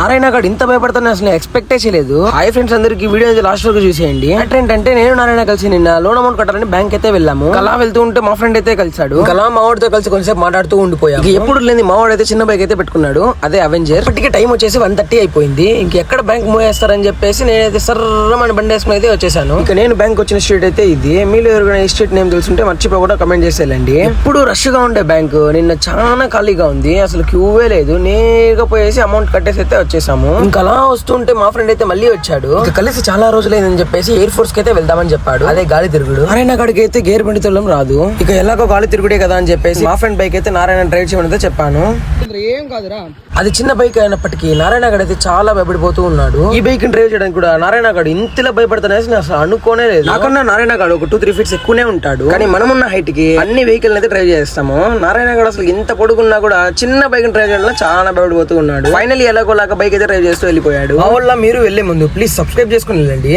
నారాయణ గారు ఇంత భయపడతాను అసలు ఎక్స్పెక్టే చేయలేదు. హాయ్ ఫ్రెండ్స్, అందరికి వీడియో లాస్ట్ వరకు చూసేయండి. ఏంటంటే నేను నారాయణ కలిసి నిన్న లోన్ అమౌంట్ కట్టాలని బ్యాంక్ అయితే వెళ్ళాము. అలా వెళ్తూ ఉంటే మా ఫ్రెండ్ అయితే కలిసాడు. అలా మా వాడితో కలిసి కొంచెంసేపు మాట్లాడుతూ ఉండిపోయాం. ఎప్పుడు లేని మా వాడు అయితే చిన్న బైక్ అయితే పెట్టుకున్నాడు, అదే అవెంజర్. ఇప్పటికే టైం వచ్చేసి 1:30 అయిపోయింది. ఇంకెక్కడ బ్యాంక్ మూవ్ చేస్తారని చెప్పేసి నేనైతే సర్రమని బండి వేసుకుని అయితే వచ్చేసాను. ఇక నేను బ్యాంక్ వచ్చిన స్ట్రీట్ అయితే ఇది. మీరు ఎవరికైనా ఈ స్ట్రీట్ నేమ్ తెలుసుంటే మర్చిపోకుండా కమెంట్ చేసేయాలండి. ఇప్పుడు రష్ గా ఉండే బ్యాంక్ నిన్న చాలా ఖాళీగా ఉంది, అసలు క్యూవే లేదు. నేరుగా పోయేసి అమౌంట్ కట్టేసి అయితే వచ్చేసాము. ఇంకా అలా వస్తుంటే మా ఫ్రెండ్ అయితే మళ్ళీ వచ్చాడు. ఇక కలిసి చాలా రోజులైందని చెప్పేసి ఎయిర్ ఫోర్స్ కి అయితే వెళ్దామని చెప్పాడు, అదే గాలి తిరుగుడు. నారాయణ గాడికి అయితే గేర్ బండి తోలడం రాదు. ఇక ఎలాగో గాలి తిరుగుడే కదా అని చెప్పేసి మా ఫ్రెండ్ బైక్ అయితే నారాయణ డ్రైవ్ చేయమని చెప్పాను. ఏం కాదురా, అది చిన్న బైక్ అయినప్పటికీ నారాయణ గడ్ అయితే చాలా భయపడిపోతూ ఉన్నాడు. ఈ బైక్ డ్రైవ్ చేయడానికి కూడా నారాయణ గడ్ ఇంతలా భయపడతానేసి నేను అసలు అనుకోనే లేదు. నాకన్నా నారాయణ గడ్ ఒక 2-3 ఫీట్స్ ఎక్కువనే ఉంటాడు. కానీ మనమున్న హైట్ కి అన్ని వెహికల్ అయితే డ్రైవ్ చేస్తాము. నారాయణ గడ్ అసలు ఇంత పొడుగున్నా కూడా చిన్న బైక్ డ్రైవ్ చేయడంలో చాలా భయపడిపోతూ ఉన్నాడు. ఫైనల్లీ ఎలాగోలాగా బైక్ అయితే డ్రైవ్ చేస్తూ వెళ్ళిపోయాడు. మా వల్ల మీరు వెళ్లే ముందు ప్లీజ్ సబ్స్క్రైబ్ చేసుకుని వెళ్ళండి.